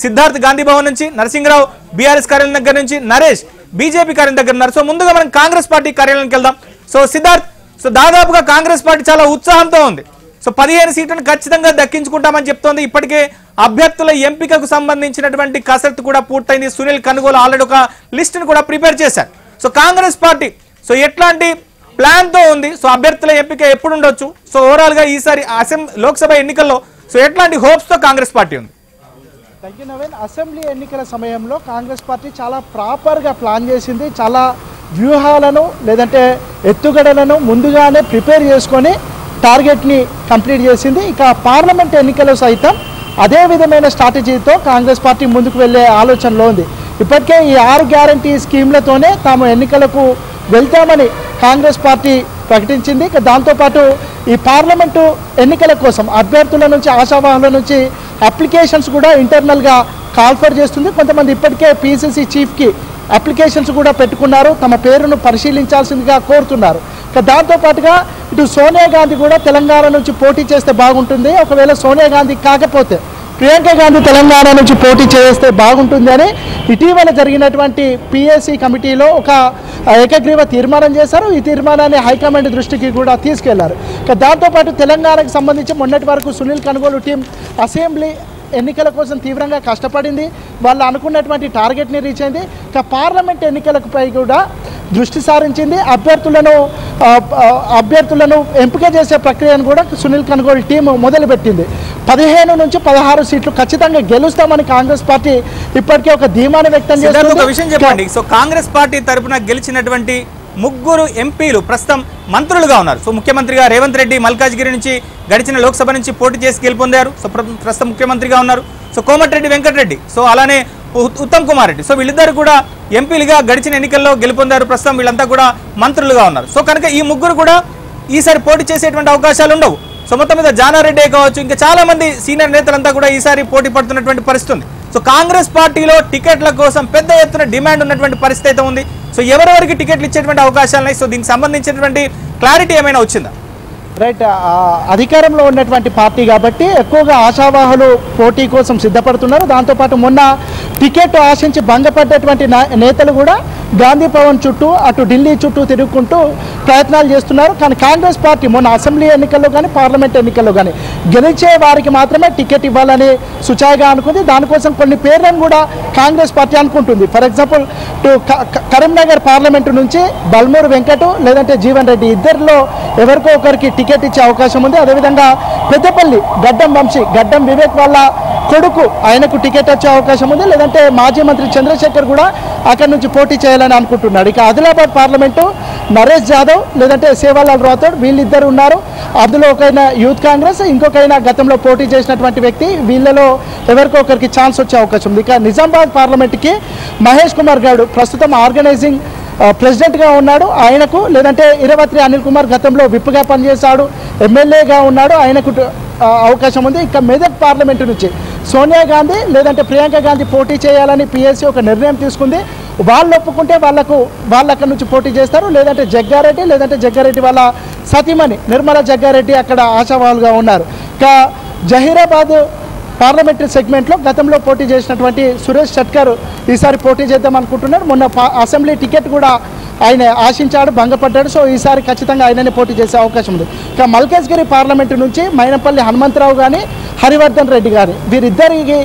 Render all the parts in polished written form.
సిద్ధార్థ్ గాంధీ భవన్ నుంచి, నరసింహరావు బీఆర్ఎస్ కార్యాలయం దగ్గర నుంచి, నరేష్ బీజేపీ కార్యాలయం దగ్గర ఉన్నారు. సో ముందుగా మనం కాంగ్రెస్ పార్టీ కార్యాలయానికి వెళ్దాం. సో సిద్ధార్థ్, సో దాదాపుగా కాంగ్రెస్ పార్టీ చాలా ఉత్సాహంతో ఉంది. సో 15 సీట్లను ఖచ్చితంగా దక్కించుకుంటామని చెప్తోంది. ఇప్పటికే అభ్యర్థుల ఎంపికకు సంబంధించినటువంటి కసరత్తు కూడా పూర్తయింది. సునీల్ కనుగోలు ఆల్రెడీ ఒక లిస్టును కూడా ప్రిపేర్ చేశారు. సో కాంగ్రెస్ పార్టీ సో ఎట్లాంటి ప్లాన్ తో ఉంది? సో అభ్యర్థుల ఎంపిక ఎప్పుడు ఉండొచ్చు? సో ఓవరాల్ గా ఈసారి లోక్సభ ఎన్నికల్లో సో ఎట్లాంటి హోప్స్ తో కాంగ్రెస్ పార్టీ ఉంది? అసెంబ్లీ ఎన్నికల సమయంలో కాంగ్రెస్ పార్టీ చాలా ప్రాపర్గా ప్లాన్ చేసింది. చాలా వ్యూహాలను లేదంటే ఎత్తుగడలను ముందుగానే ప్రిపేర్ చేసుకొని టార్గెట్ని కంప్లీట్ చేసింది. ఇక పార్లమెంట్ ఎన్నికలు సైతం అదే విధమైన స్ట్రాటజీతో కాంగ్రెస్ పార్టీ ముందుకు వెళ్ళే ఆలోచనలో ఉంది. ఇప్పటికే ఈ 6 గ్యారంటీ స్కీమ్లతోనే తాము ఎన్నికలకు వెళ్తామని కాంగ్రెస్ పార్టీ ప్రకటించింది. ఇక దాంతోపాటు ఈ పార్లమెంటు ఎన్నికల కోసం అభ్యర్థుల నుంచి, ఆశావాహుల నుంచి అప్లికేషన్స్ కూడా ఇంటర్నల్గా కాల్ఫర్ చేస్తుంది. కొంతమంది ఇప్పటికే పీసీసీ చీఫ్కి అప్లికేషన్స్ కూడా పెట్టుకున్నారు, తమ పేరును పరిశీలించాల్సిందిగా కోరుతున్నారు. ఇక దాంతోపాటుగా ఇటు సోనియా గాంధీ కూడా తెలంగాణ నుంచి పోటీ చేస్తే బాగుంటుంది, ఒకవేళ సోనియా గాంధీ కాకపోతే ప్రియాంక గాంధీ తెలంగాణ నుంచి పోటీ చేస్తే బాగుంటుంది అని ఇటీవల జరిగినటువంటి పిఎస్సి కమిటీలో ఒక ఏకగ్రీవ తీర్మానం చేశారు. ఈ తీర్మానాన్ని హైకమాండ్ దృష్టికి కూడా తీసుకెళ్లారు. ఇక దాంతోపాటు తెలంగాణకు సంబంధించి మొన్నటి వరకు సునీల్ కనుగోలు టీం అసెంబ్లీ ఎన్నికల కోసం తీవ్రంగా కష్టపడింది. వాళ్ళు అనుకున్నటువంటి టార్గెట్ని రీచ్ అయింది. ఇక పార్లమెంట్ ఎన్నికలపై కూడా దృష్టి సారించింది. అభ్యర్థులను ఎంపిక చేసే ప్రక్రియను కూడా సునీల్ కనుగోలు టీం మొదలుపెట్టింది. 15 నుంచి 16 సీట్లు ఖచ్చితంగా గెలుస్తామని కాంగ్రెస్ పార్టీ ఇప్పటికే ఒక ధీమాన్ని వ్యక్తం చేస్తుంది. ఒక విషయం చెప్పండి, సో కాంగ్రెస్ పార్టీ తరఫున గెలిచినటువంటి 3 ఎంపీలు ప్రస్తుతం మంత్రులుగా ఉన్నారు. సో ముఖ్యమంత్రిగా రేవంత్ రెడ్డి మల్కాజ్గిరి నుంచి గడిచిన లోక్సభ నుంచి పోటీ చేసి గెలుపొందారు. సో ప్రస్తుతం ముఖ్యమంత్రిగా ఉన్నారు. సో కోమటిరెడ్డి వెంకటరెడ్డి, సో అలానే ఉత్తమ్ కుమార్ రెడ్డి, సో వీళ్ళిద్దరు కూడా ఎంపీలుగా గడిచిన ఎన్నికల్లో గెలుపొందారు. ప్రస్తుతం వీళ్ళంతా కూడా మంత్రులుగా ఉన్నారు. సో కనుక ఈ 3 కూడా ఈసారి పోటీ చేసేటువంటి అవకాశాలు ఉండవు. సో మొత్తం మీద జానారెడ్డి కావచ్చు, ఇంకా చాలా మంది సీనియర్ నేతలంతా కూడా ఈసారి పోటీ పడుతున్నటువంటి పరిస్థితి ఉంది. సో కాంగ్రెస్ పార్టీలో టికెట్ల కోసం పెద్ద ఎత్తున డిమాండ్ ఉన్నటువంటి పరిస్థితి అయితే ఉంది. సో ఎవరెవరికి టికెట్లు ఇచ్చేటువంటి అవకాశాలు ఉన్నాయి? సో దీనికి సంబంధించినటువంటి క్లారిటీ ఏమైనా వచ్చిందా? రైట్, అధికారంలో ఉన్నటువంటి పార్టీ కాబట్టి ఎక్కువగా ఆశావాహులు పోటీ కోసం సిద్ధపడుతున్నారు. దాంతోపాటు మొన్న టికెట్ ఆశించి భంగపడ్డటువంటి నేతలు కూడా గాంధీ భవన్ చుట్టూ అటు ఢిల్లీ చుట్టూ తిరుగుకుంటూ ప్రయత్నాలు చేస్తున్నారు. కానీ కాంగ్రెస్ పార్టీ మొన్న అసెంబ్లీ ఎన్నికల్లో కానీ పార్లమెంట్ ఎన్నికల్లో కానీ గెలిచే వారికి మాత్రమే టికెట్ ఇవ్వాలని సుచాయిగా అనుకుంది. దానికోసం కొన్ని పేర్లను కూడా కాంగ్రెస్ పార్టీ అనుకుంటుంది. ఫర్ ఎగ్జాంపుల్ కరీంనగర్ పార్లమెంటు నుంచి బల్మూరు వెంకటు లేదంటే జీవన్ రెడ్డి ఇద్దరిలో ఎవరికో ఒకరికి టికెట్ ఇచ్చే అవకాశం ఉంది. అదేవిధంగా పెద్దపల్లి గడ్డం వంశీ, గడ్డం వివేక్ వాళ్ళ కొడుకు, ఆయనకు టికెట్ వచ్చే అవకాశం ఉంది. లేదంటే మాజీ మంత్రి చంద్రశేఖర్ కూడా అక్కడి నుంచి పోటీ చేయాలని అనుకుంటున్నాడు. ఇక ఆదిలాబాద్ పార్లమెంటు నరేష్ జాదవ్ లేదంటే సేవాలాల్ రాథోడ్ వీళ్ళిద్దరు ఉన్నారు. అందులో ఒకైనా యూత్ కాంగ్రెస్, ఇంకొకైనా గతంలో పోటీ చేసినటువంటి వ్యక్తి. వీళ్ళలో ఎవరికో ఒకరికి ఛాన్స్ వచ్చే అవకాశం ఉంది. ఇక నిజామాబాద్ పార్లమెంట్కి మహేష్ కుమార్ గౌడ్ ప్రస్తుతం ఆర్గనైజింగ్ ప్రెసిడెంట్గా ఉన్నాడు. ఆయనకు లేదంటే ఇరవత్రి అనిల్ కుమార్ గతంలో విప్గా పనిచేశాడు, ఎమ్మెల్యేగా ఉన్నాడు, ఆయనకు అవకాశం ఉంది. ఇక మెదక్ పార్లమెంటు నుంచి సోనియా గాంధీ లేదంటే ప్రియాంక గాంధీ పోటీ చేయాలని పిఎస్సి ఒక నిర్ణయం తీసుకుంది. వాళ్ళు ఒప్పుకుంటే వాళ్ళు అక్కడి నుంచి పోటీ చేస్తారు. లేదంటే జగ్గారెడ్డి వాళ్ళ సతీమణి నిర్మలా జగ్గారెడ్డి అక్కడ ఆశావాహులుగా ఉన్నారు. ఇక జహీరాబాద్ పార్లమెంటరీ సెగ్మెంట్లో గతంలో పోటీ చేసినటువంటి సురేష్ షట్కర్ ఈసారి పోటీ చేద్దాం అనుకుంటున్నాడు. మొన్న అసెంబ్లీ టికెట్ కూడా ఆయన ఆశించాడు, భంగపడ్డాడు. సో ఈసారి ఖచ్చితంగా ఆయననే పోటీ చేసే అవకాశం ఉంది. ఇక మల్కాజ్గిరి పార్లమెంటు నుంచి మైనంపల్లి హనుమంతరావు కానీ హరివర్ధన్ రెడ్డి గారి వీరిద్దరికి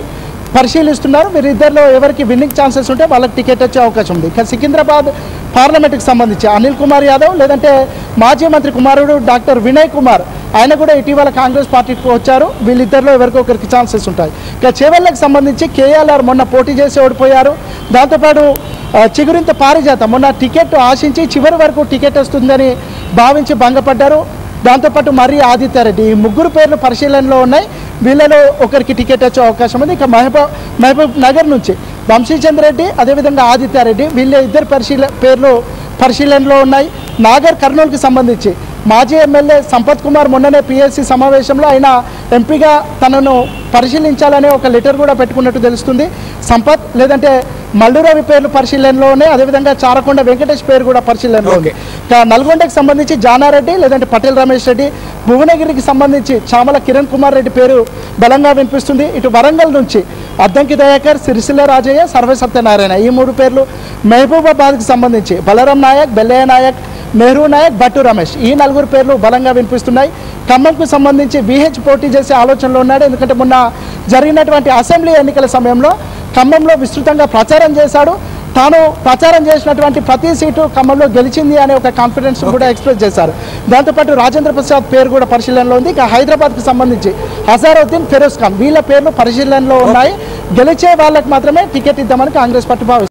పరిశీలిస్తున్నారు. వీరిద్దరిలో ఎవరికి విన్నింగ్ ఛాన్సెస్ ఉంటే వాళ్ళకి టికెట్ వచ్చే అవకాశం ఉంది. ఇక సికింద్రాబాద్ పార్లమెంట్కి సంబంధించి అనిల్ కుమార్ యాదవ్ లేదంటే మాజీ మంత్రి కుమారుడు డాక్టర్ వినయ్ కుమార్, ఆయన కూడా ఇటీవల కాంగ్రెస్ పార్టీకి వచ్చారు. వీళ్ళిద్దరిలో ఎవరికొకరికి ఛాన్సెస్ ఉంటాయి. ఇక చేవెళ్ళకి సంబంధించి కేఎల్ఆర్ మొన్న పోటీ చేసి ఓడిపోయారు. దాంతోపాటు చిగురింత పారిజాత మొన్న టికెట్ ఆశించి చివరి వరకు టికెట్ వస్తుందని భావించి భంగపడ్డారు. దాంతోపాటు మర్రి ఆదిత్యారెడ్డి, ఈ 3 పేర్లు పరిశీలనలో ఉన్నాయి. వీళ్ళలో ఒకరికి టికెట్ వచ్చే అవకాశం ఉంది. ఇక మహబూబ్ నగర్ నుంచి వంశీచంద్ర రెడ్డి అదేవిధంగా ఆదిత్యారెడ్డి వీళ్ళ ఇద్దరు పేర్లు పరిశీలనలో ఉన్నాయి. నాగర్ కర్నూలుకి సంబంధించి మాజీ ఎమ్మెల్యే సంపత్ కుమార్ మొన్ననే పిఎస్సి సమావేశంలో ఆయన ఎంపీగా తనను పరిశీలించాలనే ఒక లెటర్ కూడా పెట్టుకున్నట్టు తెలుస్తుంది. సంపత్ లేదంటే మల్లురవి పేర్లు పరిశీలనలోనే, అదేవిధంగా చారకొండ వెంకటేష్ పేరు కూడా పరిశీలనలో ఉంది. నల్గొండకి సంబంధించి జానారెడ్డి లేదంటే పటేల్ రమేష్ రెడ్డి, భువనగిరికి సంబంధించి చామల కిరణ్ కుమార్ రెడ్డి పేరు బలంగా వినిపిస్తుంది. ఇటు వరంగల్ నుంచి అద్దంకి దయాకర్, సిరిసిల్ల రాజయ్య, సర్వే సత్యనారాయణ ఈ 3 పేర్లు. మహబూబాబాద్కి సంబంధించి బలరాం నాయక్, బెల్లయ్య నాయక్, నెహ్రూ నాయక్, భట్టు రమేష్ ఈ 4 పేర్లు బలంగా వినిపిస్తున్నాయి. ఖమ్మంకు సంబంధించి విహెచ్ పోటీ చేసే ఆలోచనలో ఉన్నాడు. ఎందుకంటే మొన్న జరిగినటువంటి అసెంబ్లీ ఎన్నికల సమయంలో ఖమ్మంలో విస్తృతంగా ప్రచారం చేశాడు. తాను ప్రచారం చేసినటువంటి ప్రతి సీటు ఖమ్మంలో గెలిచింది అనే ఒక కాన్ఫిడెన్స్ కూడా ఎక్స్ప్రెస్ చేశారు. దాంతోపాటు రాజేంద్ర ప్రసాద్ పేరు కూడా పరిశీలనలో ఉంది. ఇక హైదరాబాద్కు సంబంధించి హజారుద్దీన్, ఫిరోజ్ ఖాన్ వీళ్ళ పేర్లు పరిశీలనలో ఉన్నాయి. గెలిచే వాళ్ళకి మాత్రమే టికెట్ ఇద్దామని కాంగ్రెస్ పార్టీ భావిస్తుంది.